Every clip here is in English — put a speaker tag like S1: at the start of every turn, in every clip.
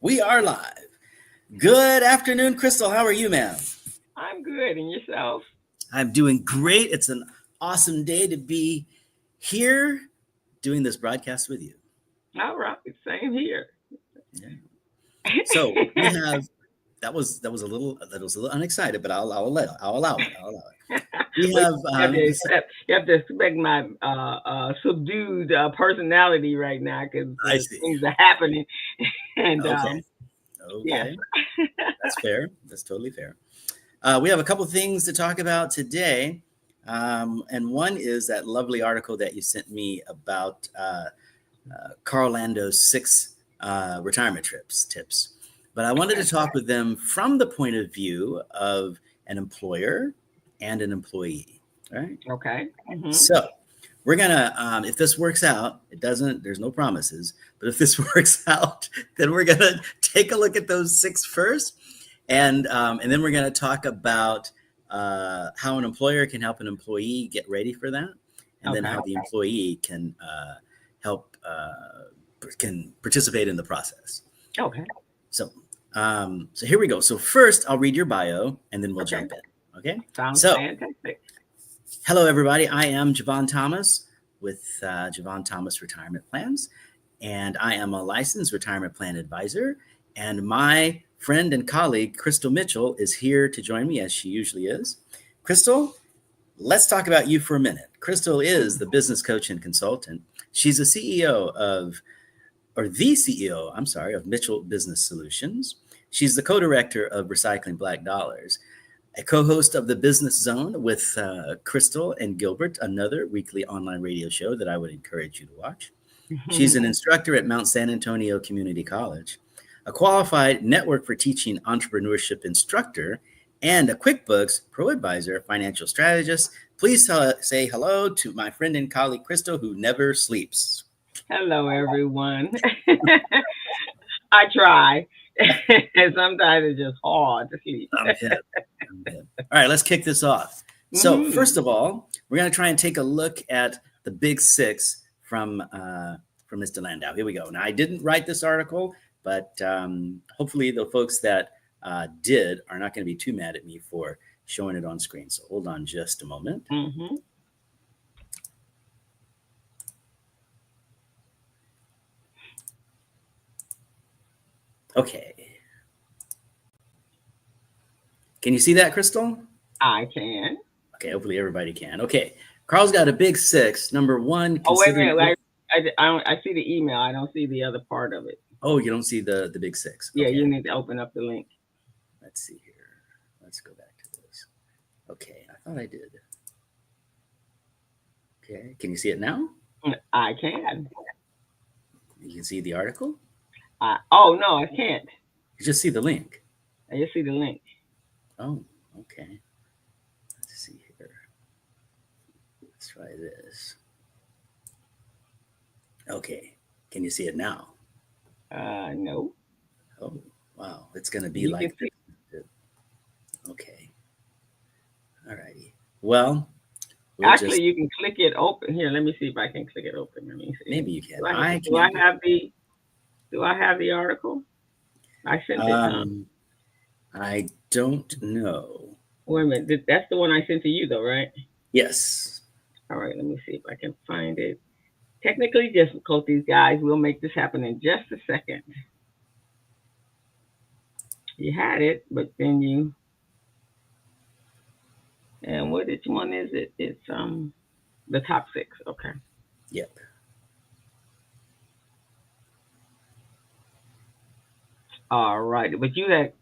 S1: We are live. Good afternoon, Crystal. How are you, ma'am?
S2: I'm good. And yourself?
S1: I'm doing great. It's an awesome day to be here doing this broadcast with you.
S2: All right. Same here.
S1: Yeah. So we have that was a little unexcited, but I'll allow it. We
S2: Well,
S1: have
S2: you have to expect my subdued personality right now because
S1: I see.
S2: things are happening. And
S1: Okay.
S2: yes.
S1: Okay. That's fair. That's totally fair. We have a couple things to talk about today. And one is that lovely article that you sent me about Carl Lando's 6 retirement tips. But I wanted to talk with them from the point of view of an employer and an employee. Right.
S2: Okay. Mm-hmm.
S1: So we're gonna, if this works out, it doesn't. There's no promises. But if this works out, then we're gonna take a look at those 6 first, and then we're gonna talk about how an employer can help an employee get ready for that, and then how the employee can help can participate in the process.
S2: Okay.
S1: So so here we go. So first, I'll read your bio, and then we'll jump in. Okay.
S2: Sounds
S1: So,
S2: fantastic.
S1: hello, everybody. I am Jevon Thomas with Jevon Thomas Retirement Plans, and I am a licensed retirement plan advisor. And my friend and colleague, Crystal Mitchell, is here to join me as she usually is. Crystal, let's talk about you for a minute. Crystal is the business coach and consultant. She's the CEO of Mitchell Business Solutions. She's the co-director of Recycling Black Dollars, a co-host of the Business Zone with Crystal and Gilbert, another weekly online radio show that I would encourage you to watch. She's an instructor at Mount San Antonio Community College, a qualified Network for Teaching Entrepreneurship instructor, and a QuickBooks Pro Advisor financial strategist. Please say hello to my friend and colleague, Crystal, who never sleeps.
S2: Hello, everyone. I try. And sometimes it's just hard to sleep.
S1: I'm hip. All right, let's kick this off. So first of all, we're going to try and take a look at the big 6 from Mr. Landau. Here we go. Now, I didn't write this article, but hopefully the folks that did are not going to be too mad at me for showing it on screen. So hold on just a moment.
S2: Mm-hmm.
S1: Okay. Can you see that, Crystal?
S2: I can.
S1: Okay, hopefully everybody can. Okay, Carl's got a big 6. Number 1.
S2: Oh, wait a minute. I see the email. I don't see the other part of it.
S1: Oh, you don't see the big 6.
S2: Okay. Yeah, you need to open up the link.
S1: Let's see here. Let's go back to this. Okay, I thought I did. Okay, can you see it now?
S2: I can.
S1: You can see the article?
S2: Oh, no, I can't.
S1: You just see the link.
S2: I just see the link.
S1: Oh, okay. Let's see here. Let's try this. Okay, can you see it now?
S2: No.
S1: Oh, wow. It's going to be like this. Okay. All righty. Well,
S2: actually, you can click it open. Here, let me see if I can click it open. Let me see.
S1: Maybe you can.
S2: Do I have the article? I sent it.
S1: I don't know.
S2: Wait a minute. That's the one I sent to you, though, right?
S1: Yes.
S2: All right. Let me see if I can find it. Technically difficulties, guys. We'll make this happen in just a second. You had it, but then you. And which one is it? It's the top 6. Okay.
S1: Yep.
S2: All right, but you had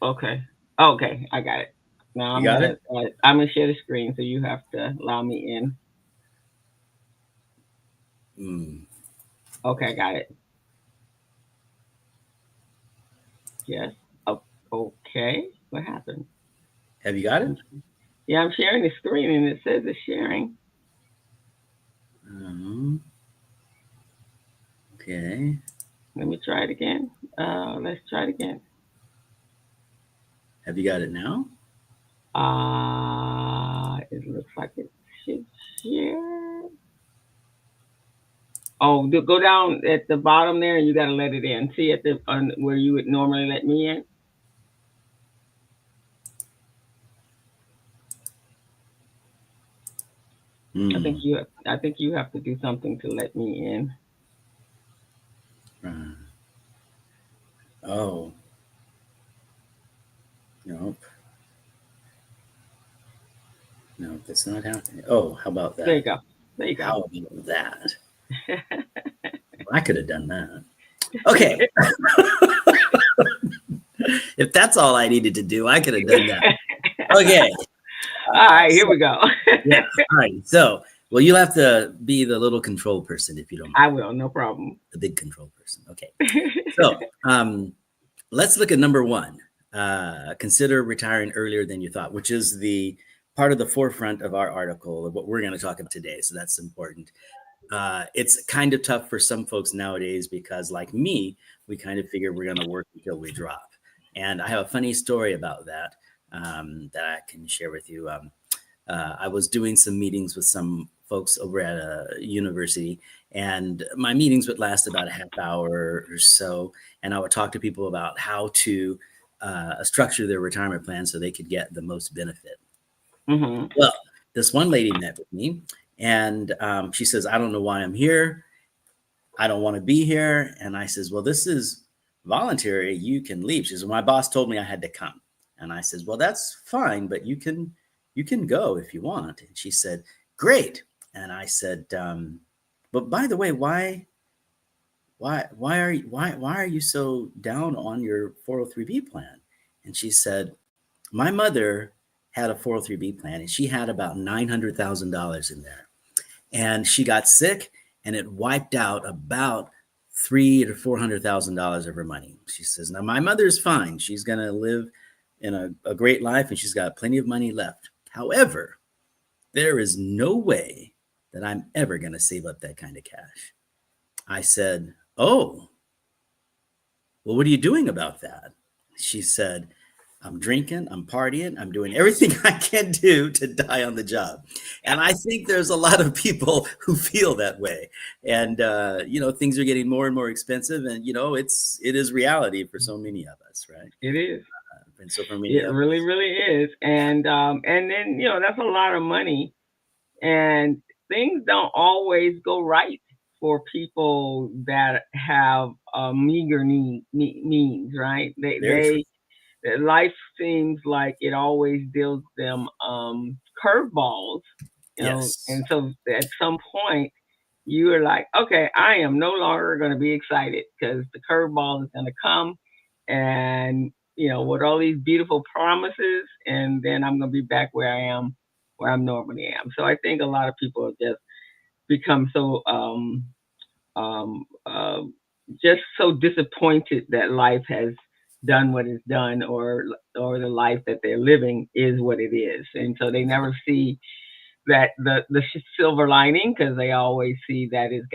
S2: okay. Okay, I got it. Now
S1: I'm
S2: gonna share the screen, so you have to allow me in. Okay, I got it. Yes. Oh, okay. What happened?
S1: Have you got it?
S2: Yeah, I'm sharing the screen, and it says it's sharing.
S1: Okay.
S2: Let me try it again. Let's try it again.
S1: Have you got it now?
S2: It looks like it should share. Oh, go down at the bottom there, and you got to let it in. See at the where you would normally let me in. I think
S1: Mm.
S2: you. I think you have to do something to let me in.
S1: Oh, nope. No, that's not happening. Oh, how about
S2: There you
S1: that?
S2: go. There you go.
S1: How about that? I could have done that. Okay. If that's all I needed to do, I could have done that. Okay.
S2: All right, here
S1: So,
S2: we go.
S1: yeah. All right. So, well, you'll have to be the little control person if you don't
S2: I
S1: mind.
S2: will, no problem.
S1: The big control person. Okay. So, let's look at number one. Consider retiring earlier than you thought, which is the part of the forefront of our article of what we're going to talk about today. So that's important. It's kind of tough for some folks nowadays because, like me, we kind of figure we're going to work until we drop. And I have a funny story about that that I can share with you. I was doing some meetings with some folks over at a university, and my meetings would last about a half hour or so. And I would talk to people about how to structure their retirement plan so they could get the most benefit.
S2: Mm-hmm.
S1: Well, this one lady met with me, and she says, "I don't know why I'm here. I don't want to be here." And I says, "Well, this is voluntary. You can leave." She says, "My boss told me I had to come." And I says, "Well, that's fine, but you can go if you want." And she said, "Great." And I said, "But by the way, why are you so down on your 403b plan?" And she said, "My mother had a 403b plan, and she had about $900,000 in there, and she got sick, and it wiped out about $300,000 to $400,000 of her money." She says, "Now my mother's fine; she's gonna live in a great life, and she's got plenty of money left. However, there is no way that I'm ever gonna save up that kind of cash." I said, "Oh, well, what are you doing about that?" She said, "I'm drinking, I'm partying, I'm doing everything I can do to die on the job." And I think there's a lot of people who feel that way. And things are getting more and more expensive, and it is reality for so many of us, right?
S2: It is.
S1: And so for many
S2: It
S1: of
S2: really,
S1: us,
S2: really is. And then that's a lot of money, and things don't always go right for people that have meager means, right?
S1: very true.
S2: Life seems like it always deals them curveballs,
S1: Yes.
S2: and so at some point you are like, okay, I am no longer going to be excited because the curveball is going to come, and with all these beautiful promises, and then I'm going to be back where I am, where I'm normally am. So I think a lot of people just become so um, uh, just so disappointed that life has done what it's done, or the life that they're living is what it is, and so they never see that the silver lining, because they always see that it's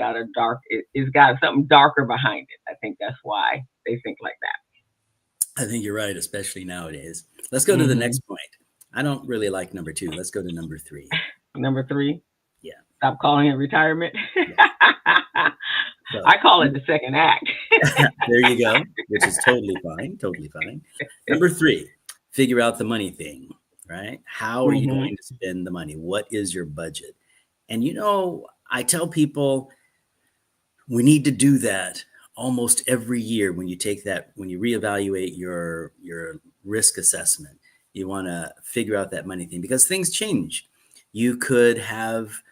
S2: got something darker behind it. I think that's why they think like
S1: I think you're right, especially nowadays. Let's
S2: that.
S1: go to the next point. I don't really like number two. Let's go to number three.
S2: Number three,
S1: Yeah.
S2: stop calling it retirement.
S1: Yeah. So
S2: I call it the second act.
S1: there you go, which is totally fine. Totally fine. Number three, figure out the money thing, right? How are you
S2: Hmm.
S1: going to spend the money? What is your budget? And I tell people we need to do that almost every year when you reevaluate your risk assessment. You want to figure out that money thing because things change. You could have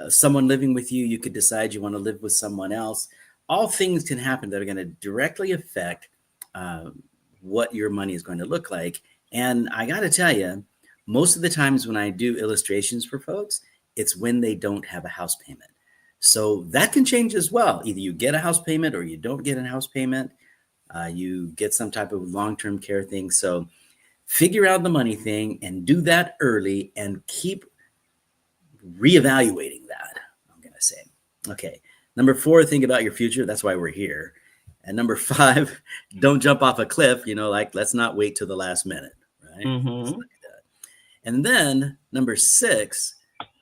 S1: someone living with you. You could decide you want to live with someone else. All things can happen that are going to directly affect uh, what your money is going to look like. And I got to tell you, most of the times when I do illustrations for folks, it's when they don't have a house payment. So that can change as well. Either you get a house payment or you don't get a house payment. You get some type of long-term care thing. So figure out the money thing and do that early and keep reevaluating that, I'm going to say. Okay. Number four, think about your future. That's why we're here. And number five, don't jump off a cliff, let's not wait till the last minute, right? Let's
S2: Hmm.
S1: not do that. And then number six,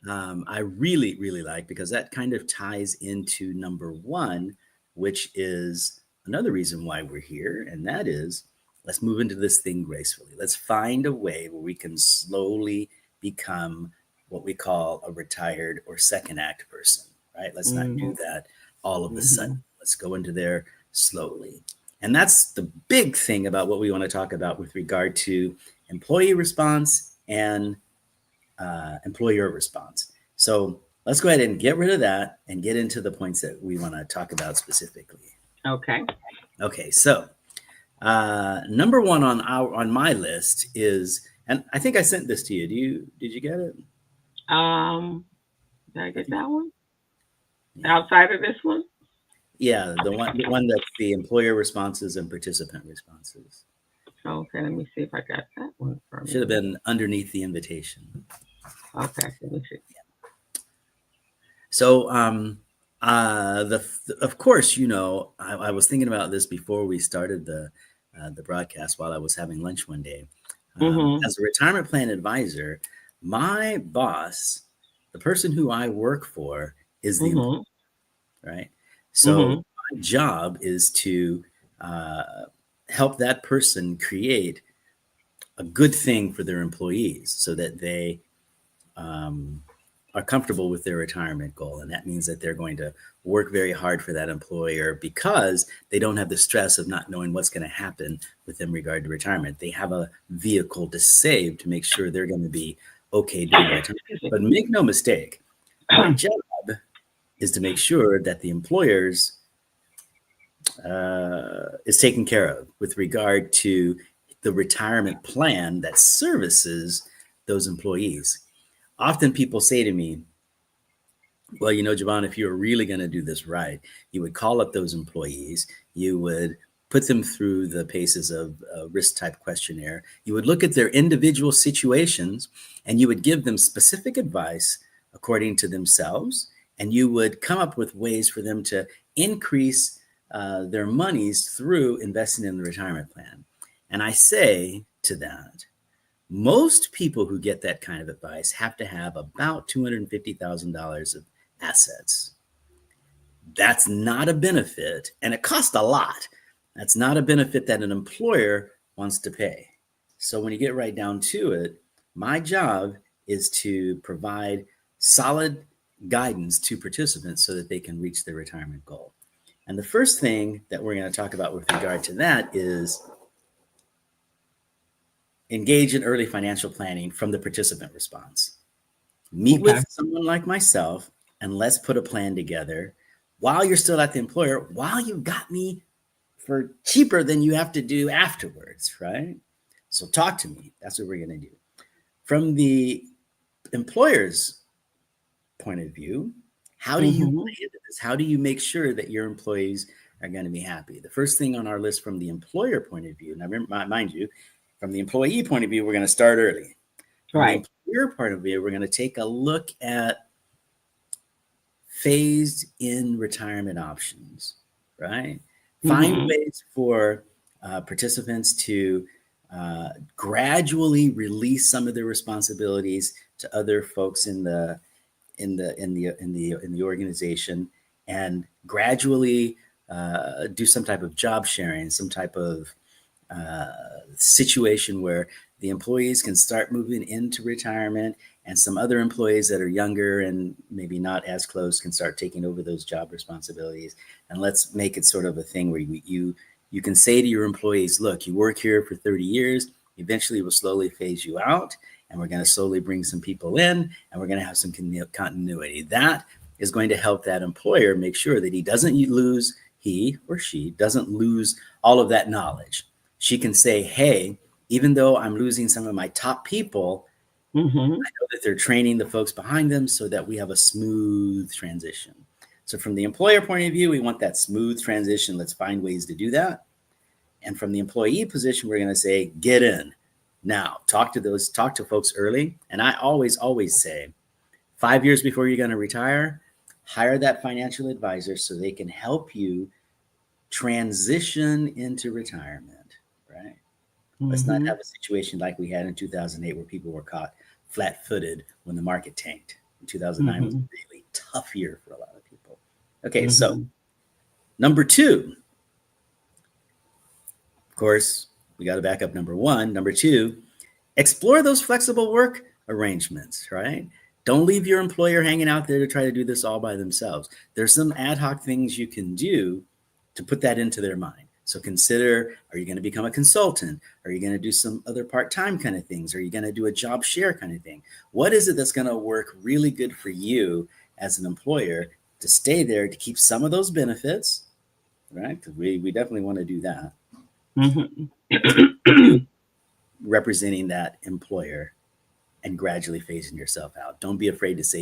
S1: I really, really like, because that kind of ties into number one, which is another reason why we're here. And that is, let's move into this thing gracefully. Let's find a way where we can slowly become what we call a retired or second act person, right? Let's not do
S2: Mm-hmm.
S1: that all of a
S2: Mm-hmm.
S1: sudden. Let's go into there slowly. And that's the big thing about what we want to talk about with regard to employee response and employer response. So let's go ahead and get rid of that and get into the points that we want to talk about specifically.
S2: Okay.
S1: Okay, so number one on my list is, and I think I sent this to you. Did you get it?
S2: Um, did I
S1: I
S2: get
S1: think
S2: that one?
S1: yeah,
S2: Outside of this one?
S1: yeah, the one that's the employer responses and participant responses.
S2: Okay, let me see if I got that one from
S1: Should have
S2: you.
S1: been underneath the invitation.
S2: Okay, let me see.
S1: So, of course, I was thinking about this before we started the broadcast while I was having lunch one day.
S2: Mm-hmm.
S1: As a retirement plan advisor, my boss, the person who I work for, is the employee,
S2: Mm-hmm.
S1: right? So
S2: Mm-hmm.
S1: my job is to uh, help that person create a good thing for their employees so that they um, are comfortable with their retirement goal. And that means that they're going to work very hard for that employer because they don't have the stress of not knowing what's going to happen with them regard to retirement. They have a vehicle to save to make sure they're going to be okay during retirement.
S2: Excuse
S1: But make no mistake, my
S2: me.
S1: job is to make sure that the employers is taken care of with regard to the retirement plan that services those employees. Often people say to me, well, Jevon, if you were really going to do this right, you would call up those employees, you would put them through the paces of a risk type questionnaire, you would look at their individual situations, and you would give them specific advice according to themselves, and you would come up with ways for them to increase their monies through investing in the retirement plan. And I say to that, most people who get that kind of advice have to have about $250,000 of assets. That's not a benefit, and it costs a lot. That's not a benefit that an employer wants to pay. So when you get right down to it, my job is to provide solid guidance to participants so that they can reach their retirement goal. And the first thing that we're going to talk about with regard to that is engage in early financial planning from the participant response. Meet
S2: Okay.
S1: with someone like myself and let's put a plan together while you're still at the employer, while you got me for cheaper than you have to do afterwards, right? So talk to me. That's what we're going to do. From the employer's point of view, how do you
S2: Mm-hmm.
S1: plan this? How do you make sure that your employees are going to be happy? The first thing on our list from the employer point of view, now mind you, from the employee point of view, we're going to start early. From the
S2: Right.
S1: employer point of view, we're going to take a look at phased in retirement options, right? Find
S2: Mm-hmm.
S1: ways for participants to gradually release some of their responsibilities to other folks in the organization, and gradually do some type of job sharing, some type of uh, situation where the employees can start moving into retirement, and some other employees that are younger and maybe not as close can start taking over those job responsibilities. And let's make it sort of a thing where you can say to your employees, look, you work here for 30 years, eventually we'll slowly phase you out, and we're going to slowly bring some people in, and we're going to have some continuity. That is going to help that employer make sure that he or she doesn't lose all of that knowledge. She can say, hey, even though I'm losing some of my top people,
S2: Mm-hmm.
S1: I know that they're training the folks behind them so that we have a smooth transition. So from the employer point of view, we want that smooth transition. Let's find ways to do that. And from the employee position, we're going to say, get in. Now, talk to folks early. And I always say, 5 years before you're going to retire, hire that financial advisor so they can help you transition into retirement, right? Let's not
S2: Mm-hmm.
S1: have a situation like we had in 2008 where people were caught flat-footed when the market tanked, 2009 was a
S2: Mhm.
S1: really tough year for a lot of people. Okay, so
S2: Mhm.
S1: number two, of course, we got to back up number one. Number two, explore those flexible work arrangements, right? Don't leave your employer hanging out there to try to do this all by themselves. There's some ad hoc things you can do to put that into their mind. So consider, are you going to become a consultant? Are you going to do some other part-time kind of things? Are you going to do a job share kind of thing? What is it that's going to work really good for you as an employer to stay there to keep some of those benefits, right? Because we definitely want to do that.
S2: Mhm.
S1: You representing that employer and gradually phasing yourself out. Don't be afraid to say,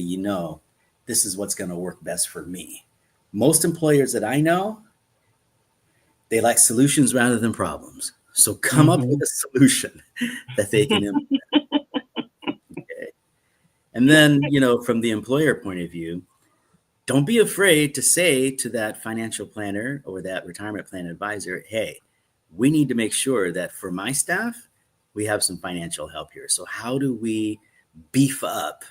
S1: this is what's going to work best for me. Most employers that I know, they like solutions rather than problems. So come up with
S2: Mhm.
S1: a solution that they can implement. Okay? And then, from the employer point of view, don't be afraid to say to that financial planner or that retirement plan advisor, hey, we need to make sure that for my staff, we have some financial help here. So, how do we beef up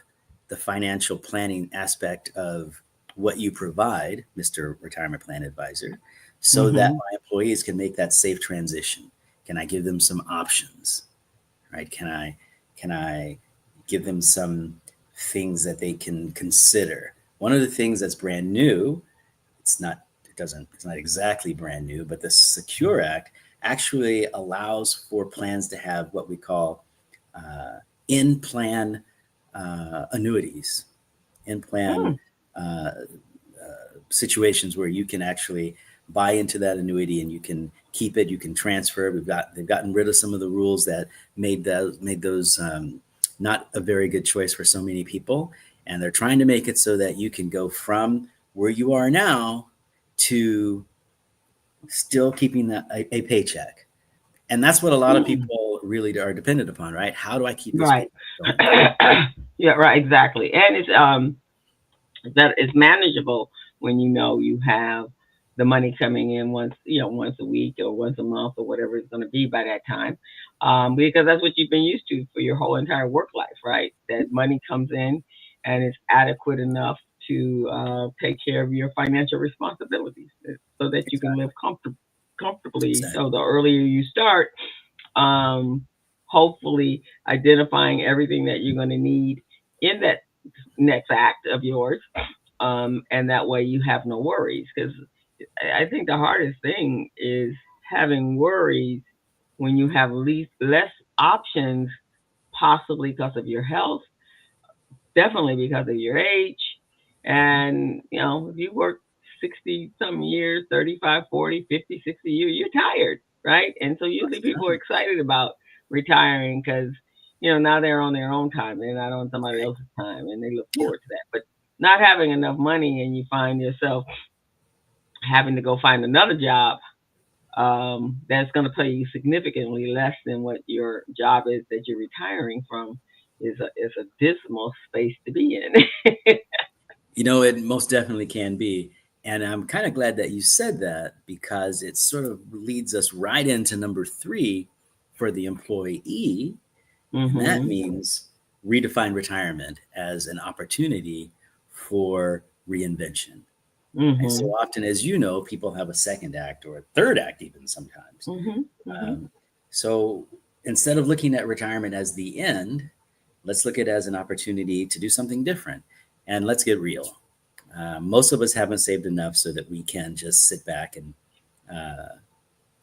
S1: the financial planning aspect of what you provide, Mr. Retirement Plan Advisor, so that
S2: Mhm.
S1: my employees can make that safe transition? Can I give them some options? Right? Can I give them some things that they can consider? One of the things that's brand new, it's not exactly brand new, but the Secure Act actually allows for plans to have what we call uh, in plan annuities, in plan
S2: Mm.
S1: uh, situations where you can actually buy into that annuity and you can keep it, you can transfer. They've gotten rid of some of the rules that made those not a very good choice for so many people, and they're trying to make it so that you can go from where you are now to still keeping a paycheck. And that's what a lot of
S2: Mm.
S1: people really are dependent upon, right? How do I keep this
S2: Right.
S1: paycheck going?
S2: Yeah, right, exactly. And it's that it's manageable when you know you have the money coming in once a week or once a month or whatever it's going to be by that time, because that's what you've been used to for your whole entire work life, right? That money comes in and it's adequate enough to take care of your financial responsibilities, so that you can live
S1: Exactly.
S2: comfortably. So
S1: Exactly.
S2: the earlier you start, um, hopefully identifying everything that you're going to need in that next act of yours, and that way you have no worries. Because I think the hardest thing is having worries when you have less options, possibly because of your health, definitely because of your age. And, if you work 60 some years, 35, 40, 50, 60 years, you're tired, right? And so usually people are excited about retiring because, now they're on their own time. They're not on somebody
S1: Right.
S2: else's time, and they look
S1: Yeah.
S2: forward to that. But not having enough money, and you find yourself having to go find another job, that's going to pay you significantly less than what your job is that you're retiring from, is a dismal space to be in.
S1: It most definitely can be. And I'm kind of glad that you said that because it sort of leads us right into number three for the employee. And that
S2: Mhm.
S1: means redefine retirement as an opportunity for reinvention. Right? So
S2: Mhm.
S1: often, as you know, people have a second act or a third act, even sometimes.
S2: Mhm. Mhm.
S1: Um, so instead of looking at retirement as the end, let's look at it as an opportunity to do something different. And let's get real. Most of us haven't saved enough so that we can just sit back uh,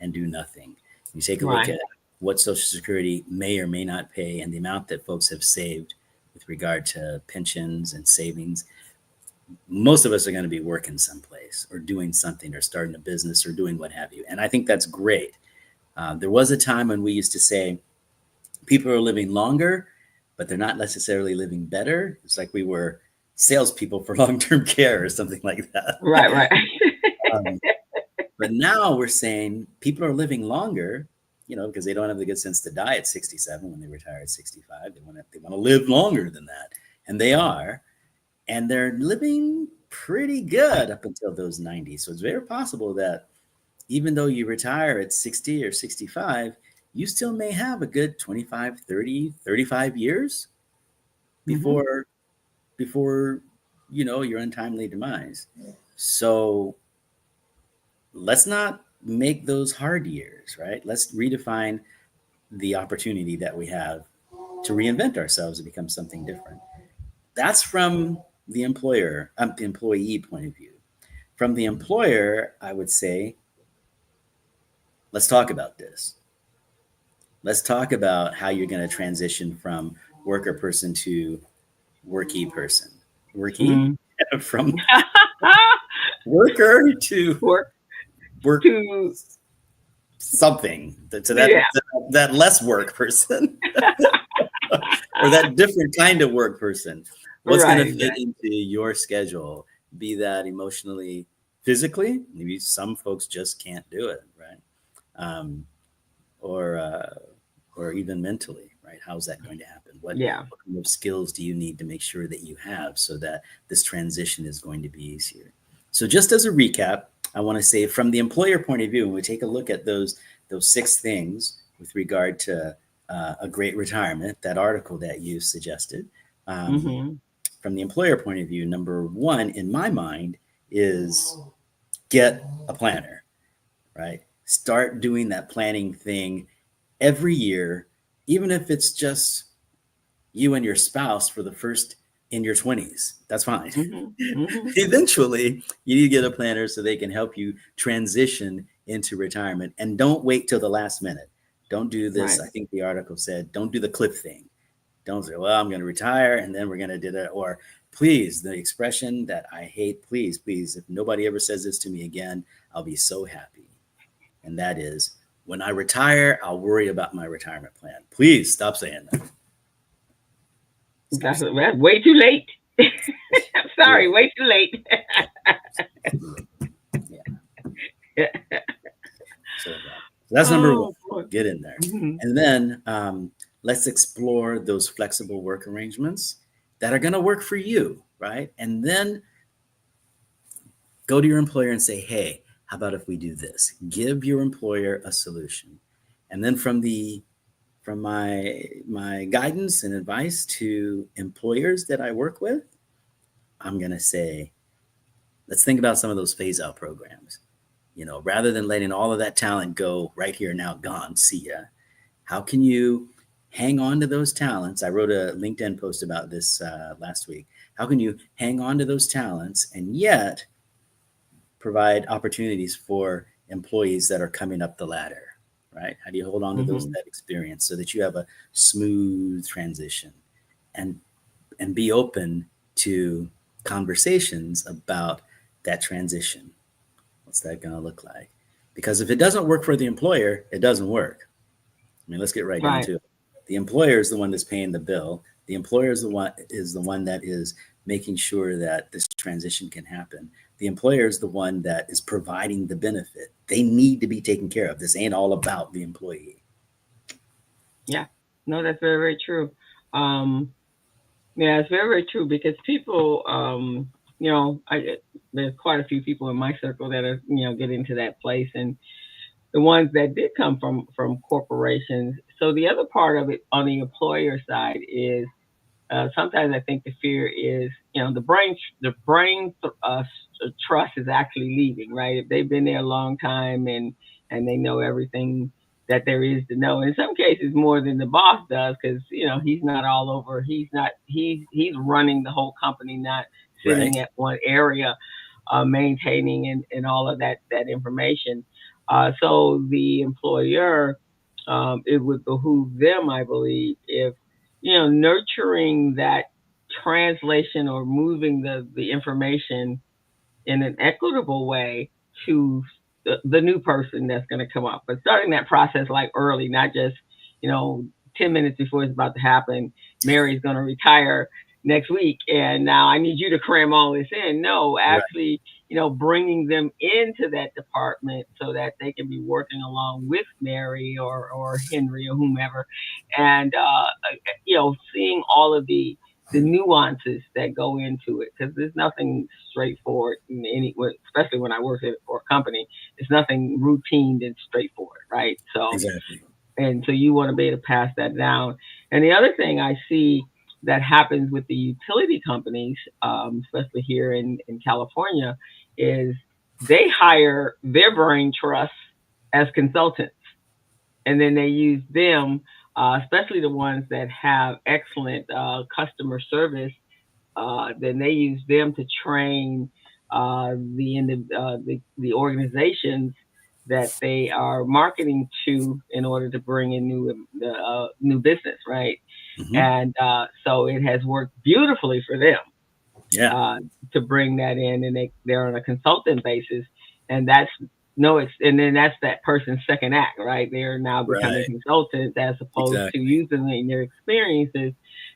S1: and do nothing. You take a look
S2: Right.
S1: at what Social Security may or may not pay and the amount that folks have saved with regard to pensions and savings. Most of us are going to be working someplace or doing something or starting a business or doing what have you. And I think that's great. There was a time when we used to say people are living longer, but they're not necessarily living better. It's like we were salespeople for long-term care or something like that.
S2: Right. Right.
S1: um, but now we're saying people are living longer, because they don't have the good sense to die at 67 when they retire at 65. They want to live longer than that, and they are, and they're living pretty good up until those 90s. So it's very possible that even though you retire at 60 or 65, you still may have a good 25, 30, 35 years
S2: Mhm.
S1: before before, your untimely demise. So let's not make those hard years, right? Let's redefine the opportunity that we have to reinvent ourselves and become something different. That's from the employee point of view. From the employer, I would say, let's talk about this. Let's talk about how you're going to transition from worker person to worky person. Worky?
S2: Mm.
S1: From worker to
S2: Work
S1: work
S2: to
S1: something to
S2: yeah.
S1: that less work person or that different kind of work person. What's going to
S2: Right,
S1: fit
S2: exactly.
S1: into your schedule? Be that emotionally, physically. Maybe some folks just can't do it, right? Um, or or even mentally, right? How's that going to happen?
S2: Yeah.
S1: What kind of skills do you need to make sure that you have so that this transition is going to be easier? So, just as a recap, I want to say from the employer point of view, when we take a look at those 6 things with regard to a great retirement, that article that you suggested. Um,
S2: Mm-hmm.
S1: from the employer point of view, number one in my mind is get a planner, right? Start doing that planning thing every year, even if it's just you and your spouse for the first in your 20s. That's fine.
S2: Mm-hmm. Mm-hmm.
S1: Eventually, you need to get a planner so they can help you transition into retirement. And don't wait till the last minute. Don't do this.
S2: Right.
S1: I think the article said, don't do the cliff thing. Don't say, well, I'm going to retire and then we're going to do that. Or please, the expression that I hate, please, please, if nobody ever says this to me again, I'll be so happy. And that is, when I retire, I'll worry about my retirement plan. Please stop saying that. Stop saying
S2: That's way too late. I'm
S1: that.
S2: sorry, way too late.
S1: Yeah. So that's number one.
S2: Oh boy.
S1: Get in there.
S2: Mm-hmm.
S1: And then let's explore those flexible work arrangements that are going to work for you, right? And then go to your employer and say, hey, how about if we do this? Give your employer a solution. And then from my guidance and advice to employers that I work with, I'm going to say, let's think about some of those phase out programs. Rather than letting all of that talent go right here now, gone, see ya. How can you hang on to those talents? I wrote a LinkedIn post about this last week. How can you hang on to those talents and yet provide opportunities for employees that are coming up the ladder, right? How do you hold on to
S2: Mm-hmm.
S1: that experience so that you have a smooth transition and be open to conversations about that transition? What's that going to look like? Because if it doesn't work for the employer, it doesn't work. I mean, let's get right down
S2: Right.
S1: to it. The employer is the one that's paying the bill. The employer is the one that is making sure that this transition can happen. The employer is the one that is providing the benefit. They need to be taken care of. This ain't all about the employee.
S2: Yeah. No, that's very, very true. Um, yeah, it's very, very true because people, there's quite a few people in my circle that are, getting to that place, and the ones that did come from corporations. So the other part of it on the employer side is sometimes I think the fear is, trust is actually leaving, right? If they've been there a long time and they know everything that there is to know. In some cases, more than the boss does, because he's not all over. He's running the whole company, not
S1: Right.
S2: sitting at one area, maintaining and all of that information. So the employer, it would behoove them, I believe, if nurturing that translation or moving the information in an equitable way to the new person that's going to come up. But starting that process like early, not just, you know, 10 minutes before it's about to happen, Mary's going to retire next week and now I need you to cram all this in. No,
S1: Right.
S2: actually, bringing them into that department so that they can be working along with Mary or Henry or whomever. And, seeing all of the nuances that go into it because there's nothing straightforward in any, especially when I work for a company. It's nothing routine and straightforward, right? So
S1: Exactly.
S2: and so you want to be able to pass that down. And the other thing I see that happens with the utility companies, especially here in California, is they hire their brain trusts as consultants, and then they use them, especially the ones that have excellent customer service. Then they use them to train the organizations that they are marketing to in order to bring in new business, right?
S1: Hmm.
S2: And so it has worked beautifully for them
S1: Yeah.
S2: uh, to bring that in, and they're on a consultant basis, and that's no, and then that's that person's second act, right? They're now becoming
S1: Right.
S2: consultants as opposed to
S1: Exactly.
S2: using their experiences,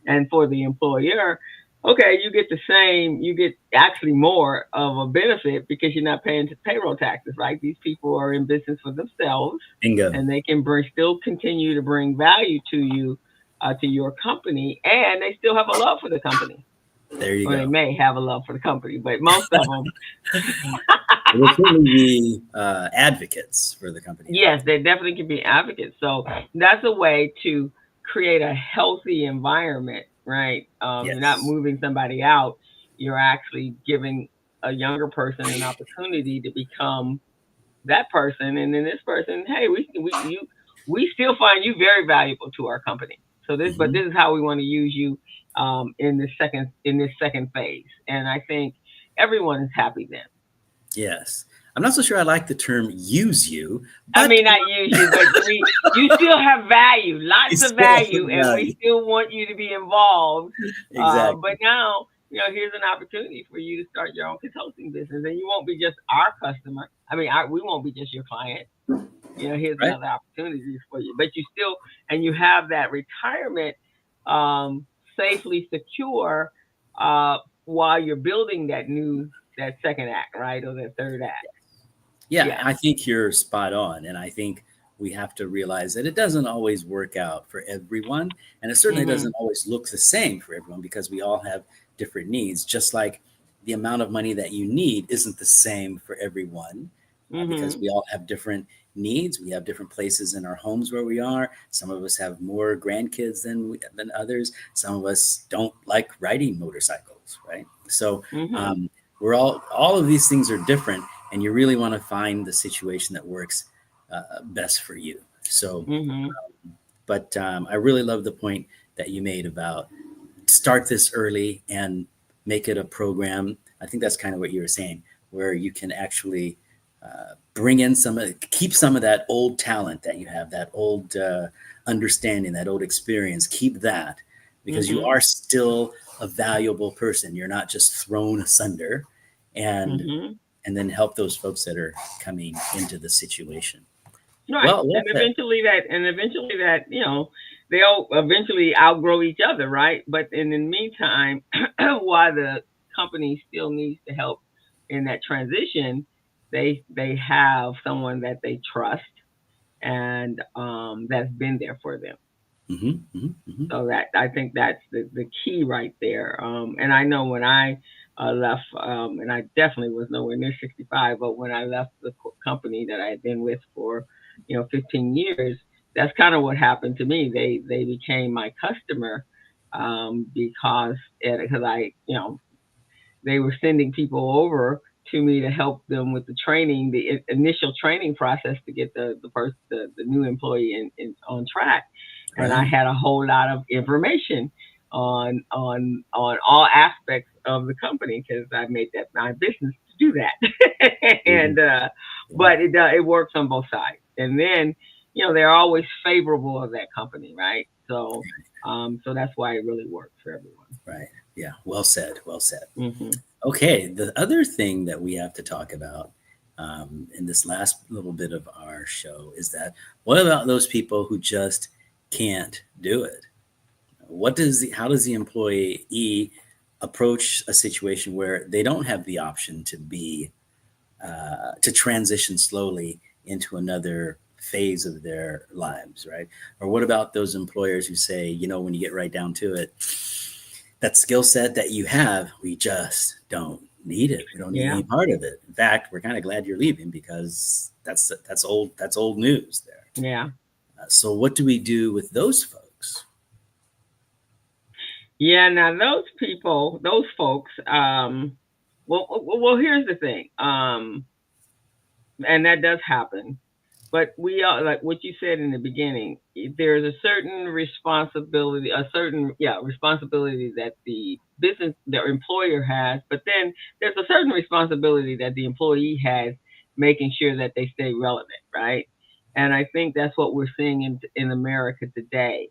S2: and for the employer. Okay, you get the same, you get actually more of a benefit because you're not paying payroll taxes, right? These people are in business for themselves,
S1: Bingo.
S2: and they can still continue to bring value to your company, and they still have a love for the company,
S1: There you
S2: or they
S1: go.
S2: may have a love for the company, but most of them,
S1: We'll certainly be advocates for the company, I
S2: yes,
S1: think.
S2: they definitely can be advocates. So that's a way to create a healthy environment, right? You're not
S1: Yes.
S2: moving somebody out. You're actually giving a younger person an opportunity to become that person, and then this person, hey, we still find you very valuable to our company. So but
S1: Hmm.
S2: this is how we want to use you in this second phase, and I think everyone is happy then.
S1: Yes. I'm not so sure I like the term use you,
S2: I
S1: but
S2: mean, not use you, but you still have value,
S1: you
S2: lots of
S1: still have
S2: value,
S1: some
S2: and we
S1: value.
S2: still want you to be involved. But
S1: Exactly.
S2: now, here's an opportunity for you to start your own consulting business, and you won't be just our customer. I mean, we won't be just your client. Here's
S1: Right?
S2: another opportunity for you, but you still, and you have that retirement um, safely secure uh, while you're building that second act, right, or that third act.
S1: Yeah,
S2: Yeah.
S1: I think you're spot on. And I think we have to realize that it doesn't always work out for everyone. And it certainly
S2: Mhm.
S1: doesn't always look the same for everyone because we all have different needs, just like the amount of money that you need isn't the same for everyone because
S2: Mhm.
S1: we all have different needs. We have different places in our homes where we are. Some of us have more grandkids than others. Some of us don't like riding motorcycles, right? So
S2: Mhm.
S1: um, we're all of these things are different, and you really want to find the situation that works best for you. So,
S2: Mhm.
S1: but I really love the point that you made about start this early and make it a program. I think that's kind of what you were saying, where you can actually bring in keep some of that old talent that you have, that old understanding, that old experience. Keep that because you
S2: Mhm.
S1: are still a valuable person. You're not just thrown asunder, and
S2: Mhm.
S1: and then help those folks that are coming into the situation.
S2: Right.
S1: Well
S2: And
S1: said.
S2: eventually that, they'll eventually outgrow each other, right? But in the meantime, while the company still needs to help in that transition, they have someone that they trust and that's been there for them.
S1: Hmm. Hmm. Hmm.
S2: So that, I think that's the key right there. And I know when I left, and I definitely was nowhere near 65, but when I left the company that I had been with for 15 years, that's kind of what happened to me. They became my customer because I they were sending people over to me to help them with the training, the initial training process to get the new employee on track. And I
S1: Right.
S2: had a whole lot of information on all aspects of the company because I made that my business to do that.
S1: Mhm.
S2: And
S1: Yeah.
S2: but it works on both sides. And then they're always favorable of that company, right? So that's why it really works for everyone.
S1: Right. Yeah. Well said. Well said.
S2: Hmm.
S1: Okay. The other thing that we have to talk about in this last little bit of our show is that what about those people who just can't do it? How does the employee approach a situation where they don't have the option to transition slowly into another phase of their lives, right? Or what about those employers who say, when you get right down to it, that skill set that you have, we just don't need it. We don't need
S2: Yeah.
S1: any part of it. In fact, we're kind of glad you're leaving because that's old news there.
S2: Yeah.
S1: So what do we do with those folks?
S2: Yeah, now those people, those folks, well, here's the thing, and that does happen. But we are like what you said in the beginning. There's a certain responsibility, a certain responsibility that the business, their employer has. But then there's a certain responsibility that the employee has, making sure that they stay relevant, right? And I think that's what we're seeing in America today.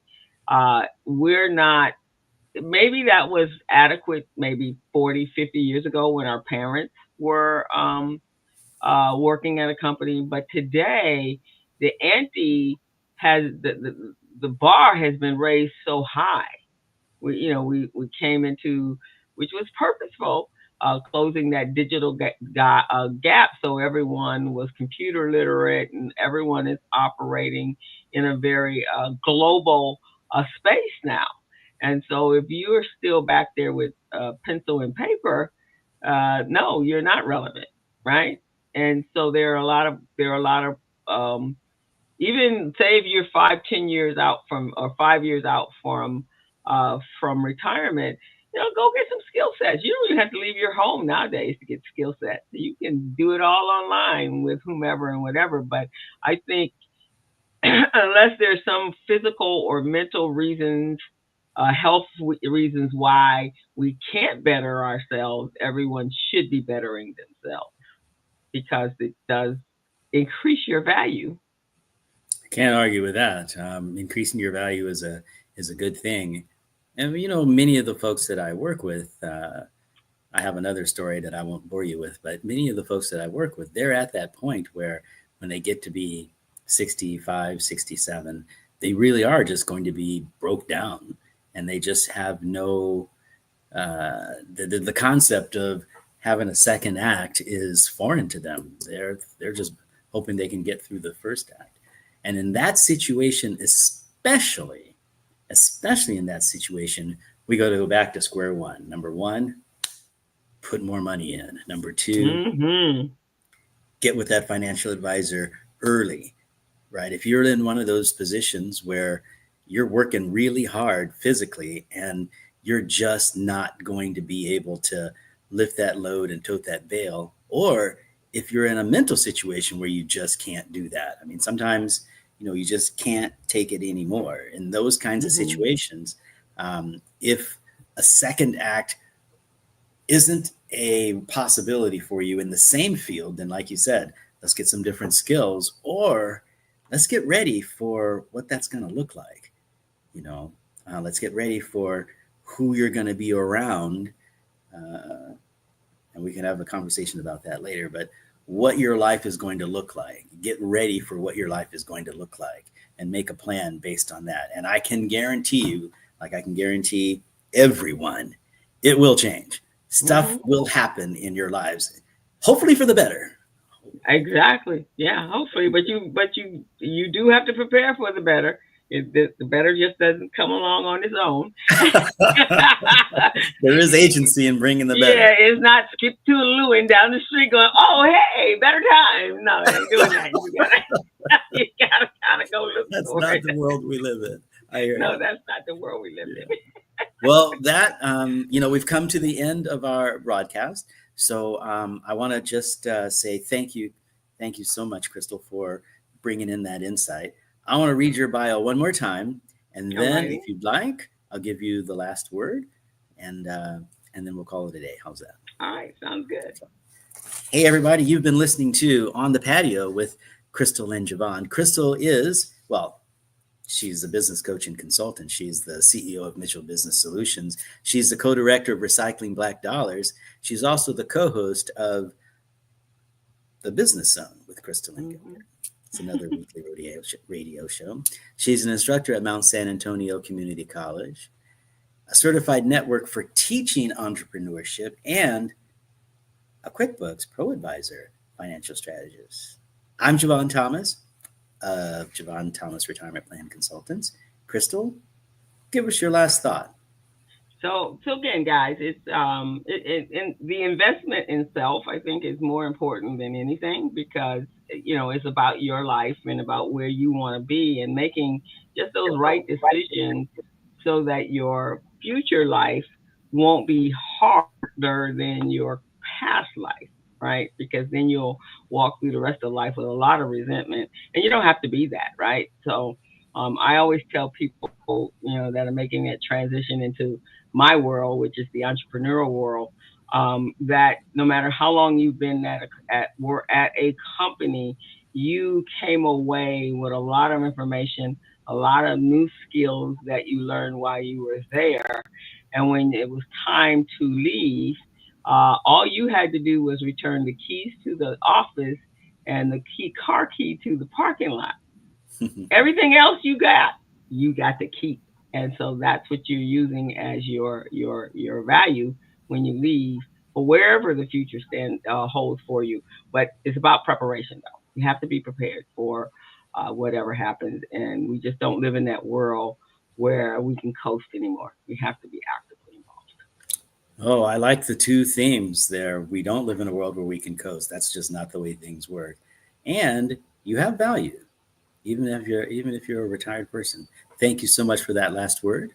S2: We're not. Maybe that was adequate maybe 40, 50 years ago when our parents were working at a company. But today, the ante has the bar has been raised so high. We came into, which was purposeful, closing that digital gap, so everyone was computer literate and everyone is operating in a very global space now. And so if you're still back there with pencil and paper, no, you're not relevant, right? And so there are a lot of even say if you're 5, 10 years out from, or 5 years out from retirement, go get some skill sets. You don't even have to leave your home nowadays to get skill sets. You can do it all online with whomever and whatever. But I think unless there's some physical or mental reasons, health reasons why we can't better ourselves, everyone should be bettering themselves because it does increase your value.
S1: Can't argue with that. Increasing your value is a good thing. And many of the folks that I work with, I have another story that I won't bore you with, but many of the folks that I work with, they're at that point where when they get to be 65, 67, they really are just going to be broke down, and they just have no the concept of having a second act is foreign to them. They're just hoping they can get through the first act. And in that situation, especially in that situation, we got to go back to square one. Number one, put more money in. Number two,
S2: Mm-hmm.
S1: get with that financial advisor early, right? If you're in one of those positions where you're working really hard physically and you're just not going to be able to lift that load and tote that bale, or if you're in a mental situation where you just can't do that. I mean, sometimes, you just can't take it anymore. In those kinds of
S2: Mm-hmm.
S1: situations, if a second act isn't a possibility for you in the same field, then like you said, let's get some different skills, or let's get ready for what that's going to look like. You know, let's get ready for who you're going to be around, uh, and we can have a conversation about that later. But what your life is going to look like, get ready for what your life is going to look like, and make a plan based on that. And I can guarantee you, like I can guarantee everyone, it will change. Stuff
S2: Mm-hmm.
S1: will happen in your lives, hopefully for the better.
S2: Exactly. Yeah, hopefully, but you do have to prepare for the better. The better just doesn't come along on its own.
S1: There is agency in bringing the better.
S2: Yeah, it's not skip to a Lewin down the street going, "Oh, hey, better time." No, it ain't doing that. You gotta kind of go look
S1: That's
S2: for
S1: not
S2: it.
S1: the world we live in. I hear
S2: No,
S1: you.
S2: that's not the world we live
S1: Yeah.
S2: in.
S1: Well, we've come to the end of our broadcast. So I want to just say thank you. Thank you so much, Crystal, for bringing in that insight. I want to read your bio one more time. And then,
S2: Alrighty.
S1: if you'd like, I'll give you the last word, and, uh, and then we'll call it a day. How's that?
S2: All right, sounds good.
S1: So, hey, everybody, you've been listening to On the Patio with Crystal and Jevon. Crystal is, well, she's a business coach and consultant. She's the CEO of Mitchell Business Solutions. She's the co-director of Recycling Black Dollars. She's also the co-host of The Business Zone with Crystal and
S2: Mm-hmm.
S1: Gilbert. It's another weekly radio show. She's an instructor at Mount San Antonio Community College, a certified network for teaching entrepreneurship, and a QuickBooks Pro Advisor financial strategist. I'm Jevon Thomas of Jevon Thomas Retirement Plan Consultants. Crystal, give us your last thought.
S2: So again, guys, and the investment in self, I think, is more important than anything because it's about your life and about where you want to be and making just those right decisions so that your future life won't be harder than your past life, right? Because then you'll walk through the rest of life with a lot of resentment, and you don't have to be that, right? So I always tell people, that are making that transition into my world, which is the entrepreneurial world, that no matter how long you've been at a company, you came away with a lot of information, a lot of new skills that you learned while you were there. And when it was time to leave, all you had to do was return the keys to the office and the car key to the parking lot. Everything else you got to keep. And so that's what you're using as your value when you leave for wherever the future holds for you. But it's about preparation, though. You have to be prepared for whatever happens, and we just don't live in that world where we can coast anymore. We have to be actively
S1: Oh, I like the two themes there. We don't live in a world where we can coast. That's just not the way things work. And you have value, even if you're a retired person. Thank you so much for that last word.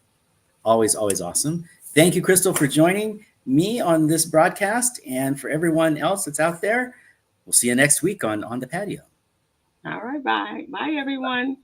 S1: Always, always awesome. Thank you, Crystal, for joining me on this broadcast. And for everyone else that's out there, we'll see you next week on the patio.
S2: involved. All right, bye. Bye, everyone.